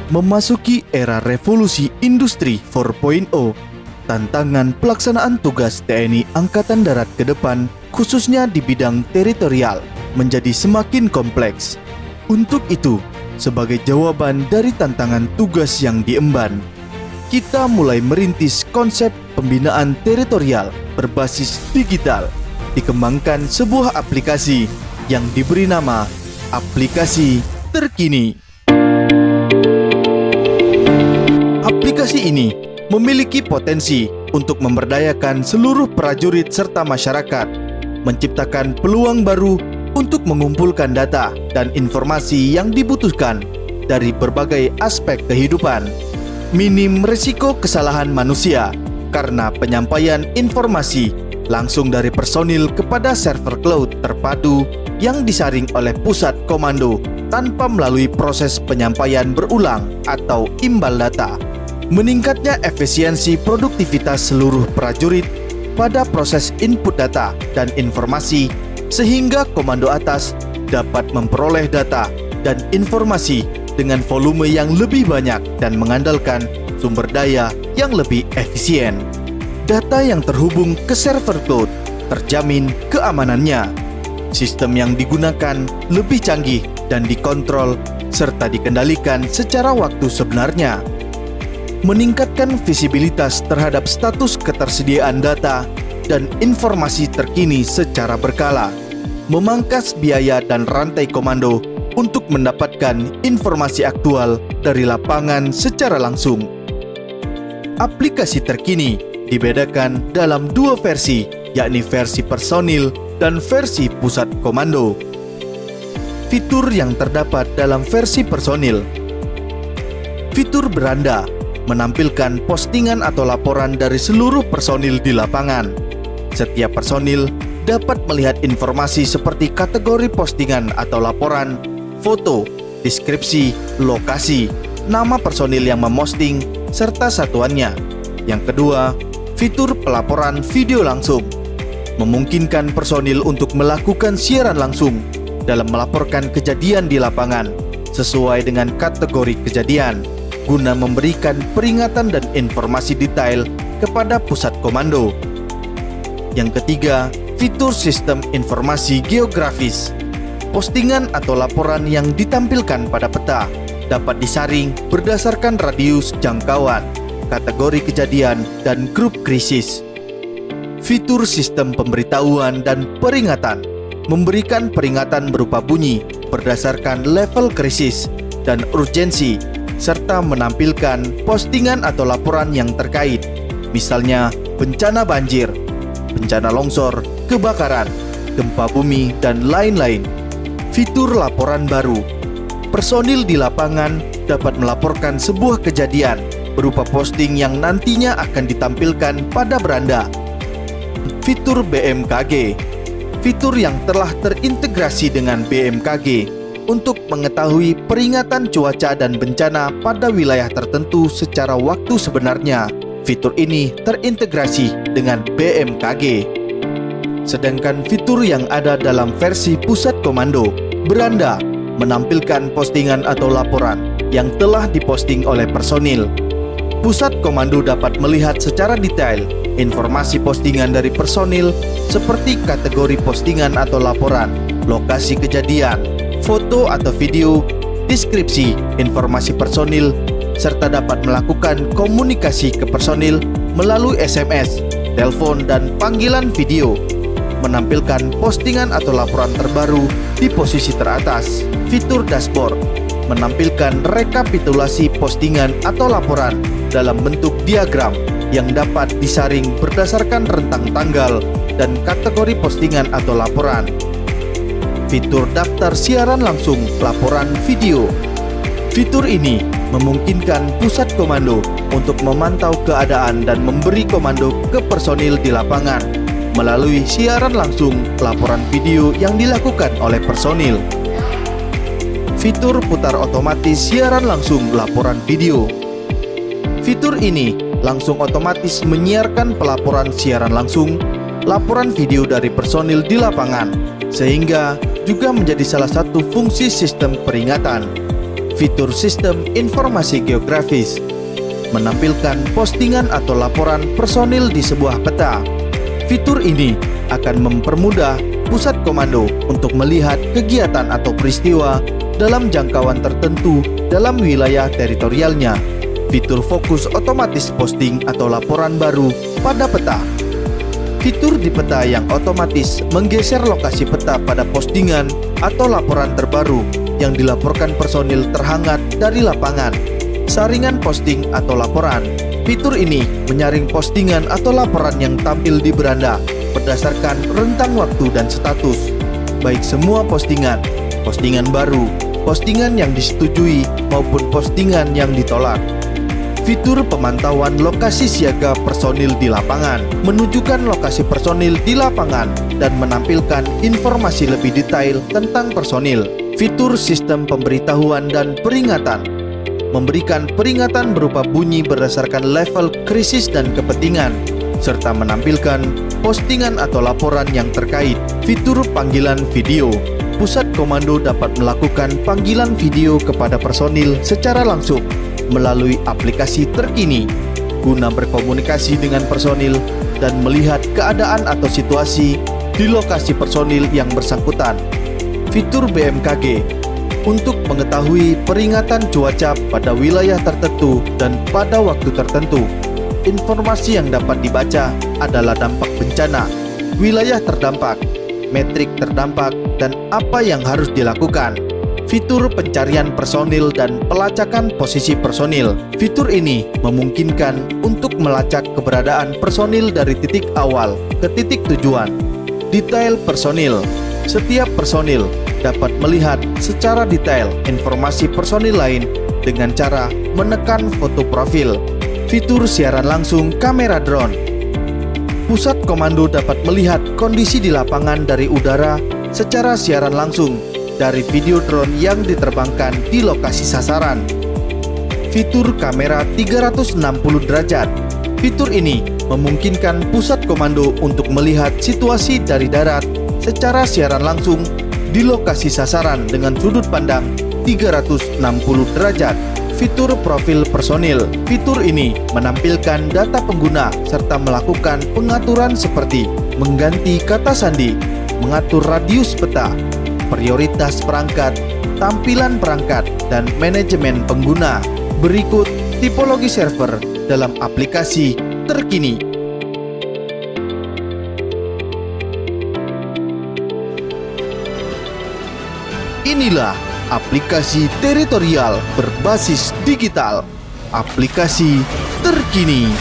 Memasuki era revolusi industri 4.0, tantangan pelaksanaan tugas TNI Angkatan Darat ke depan, khususnya di bidang teritorial, menjadi semakin kompleks. Untuk itu, sebagai jawaban dari tantangan tugas yang diemban, kita mulai merintis konsep pembinaan teritorial berbasis digital. Dikembangkan sebuah aplikasi yang diberi nama Aplikasi Terkini. Aplikasi ini memiliki potensi untuk memberdayakan seluruh prajurit serta masyarakat, menciptakan peluang baru untuk mengumpulkan data dan informasi yang dibutuhkan dari berbagai aspek kehidupan. Minim risiko kesalahan manusia karena penyampaian informasi langsung dari personil kepada server cloud terpadu yang disaring oleh pusat komando tanpa melalui proses penyampaian berulang atau imbal data. Meningkatnya efisiensi produktivitas seluruh prajurit pada proses input data dan informasi, sehingga komando atas dapat memperoleh data dan informasi dengan volume yang lebih banyak dan mengandalkan sumber daya yang lebih efisien. Data yang terhubung ke server cloud terjamin keamanannya. Sistem yang digunakan lebih canggih dan dikontrol serta dikendalikan secara waktu sebenarnya. Meningkatkan visibilitas terhadap status ketersediaan data dan informasi terkini secara berkala, memangkas biaya dan rantai komando untuk mendapatkan informasi aktual dari lapangan secara langsung. Aplikasi terkini dibedakan dalam dua versi, yakni versi personil dan versi pusat komando. Fitur yang terdapat dalam versi personil: fitur beranda, menampilkan postingan atau laporan dari seluruh personil di lapangan. Setiap personil dapat melihat informasi seperti kategori postingan atau laporan, foto, deskripsi, lokasi, nama personil yang memosting, serta satuannya. Yang kedua, fitur pelaporan video langsung, memungkinkan personil untuk melakukan siaran langsung dalam melaporkan kejadian di lapangan sesuai dengan kategori kejadian, guna memberikan peringatan dan informasi detail kepada pusat komando. Yang ketiga, fitur sistem informasi geografis. Postingan atau laporan yang ditampilkan pada peta dapat disaring berdasarkan radius jangkauan, kategori kejadian, dan grup krisis. Fitur sistem pemberitahuan dan peringatan, memberikan peringatan berupa bunyi berdasarkan level krisis dan urgensi, serta menampilkan postingan atau laporan yang terkait, misalnya bencana banjir, bencana longsor, kebakaran, gempa bumi, dan lain-lain. Fitur laporan baru, personil di lapangan dapat melaporkan sebuah kejadian berupa posting yang nantinya akan ditampilkan pada beranda. Fitur BMKG, fitur yang telah terintegrasi dengan BMKG untuk mengetahui peringatan cuaca dan bencana pada wilayah tertentu secara waktu sebenarnya. Fitur ini terintegrasi dengan BMKG. Sedangkan fitur yang ada dalam versi pusat komando, beranda, menampilkan postingan atau laporan yang telah diposting oleh personil. Pusat komando dapat melihat secara detail informasi postingan dari personil seperti kategori postingan atau laporan, lokasi kejadian, foto atau video, deskripsi, informasi personil, serta dapat melakukan komunikasi ke personil melalui SMS, telepon, dan panggilan video. Menampilkan postingan atau laporan terbaru di posisi teratas. Fitur dashboard, menampilkan rekapitulasi postingan atau laporan dalam bentuk diagram yang dapat disaring berdasarkan rentang tanggal dan kategori postingan atau laporan. Fitur daftar siaran langsung laporan video. Fitur ini memungkinkan pusat komando untuk memantau keadaan dan memberi komando ke personil di lapangan melalui siaran langsung laporan video yang dilakukan oleh personil. Fitur putar otomatis siaran langsung laporan video. Fitur ini langsung otomatis menyiarkan pelaporan siaran langsung laporan video dari personil di lapangan, sehingga juga menjadi salah satu fungsi sistem peringatan. Fitur sistem informasi geografis menampilkan postingan atau laporan personil di sebuah peta. Fitur ini akan mempermudah pusat komando untuk melihat kegiatan atau peristiwa dalam jangkauan tertentu dalam wilayah teritorialnya. Fitur fokus otomatis posting atau laporan baru pada peta. Fitur di peta yang otomatis menggeser lokasi peta pada postingan atau laporan terbaru yang dilaporkan personil terhangat dari lapangan. Saringan posting atau laporan. Fitur ini menyaring postingan atau laporan yang tampil di beranda berdasarkan rentang waktu dan status, baik semua postingan, postingan baru, postingan yang disetujui maupun postingan yang ditolak. Fitur pemantauan lokasi siaga personil di lapangan menunjukkan lokasi personil di lapangan dan menampilkan informasi lebih detail tentang personil. Fitur sistem pemberitahuan dan peringatan memberikan peringatan berupa bunyi berdasarkan level krisis dan kepentingan, serta menampilkan postingan atau laporan yang terkait. Fitur panggilan video. Pusat komando dapat melakukan panggilan video kepada personil secara langsung melalui aplikasi terkini guna berkomunikasi dengan personil dan melihat keadaan atau situasi di lokasi personil yang bersangkutan. Fitur BMKG untuk mengetahui peringatan cuaca pada wilayah tertentu dan pada waktu tertentu. Informasi yang dapat dibaca adalah dampak bencana, wilayah terdampak, metrik terdampak, dan apa yang harus dilakukan. Fitur pencarian personil dan pelacakan posisi personil. Fitur ini memungkinkan untuk melacak keberadaan personil dari titik awal ke titik tujuan. Detail personil. Setiap personil dapat melihat secara detail informasi personil lain dengan cara menekan foto profil. Fitur siaran langsung kamera drone. Pusat komando dapat melihat kondisi di lapangan dari udara secara siaran langsung dari video drone yang diterbangkan di lokasi sasaran. Fitur kamera 360 derajat. Fitur ini memungkinkan pusat komando untuk melihat situasi dari darat secara siaran langsung di lokasi sasaran dengan sudut pandang 360 derajat. Fitur profil personil. Fitur ini menampilkan data pengguna serta melakukan pengaturan seperti mengganti kata sandi, mengatur radius peta, prioritas perangkat, tampilan perangkat, dan manajemen pengguna. Berikut tipologi server dalam aplikasi terkini. Inilah aplikasi teritorial berbasis digital, aplikasi terkini.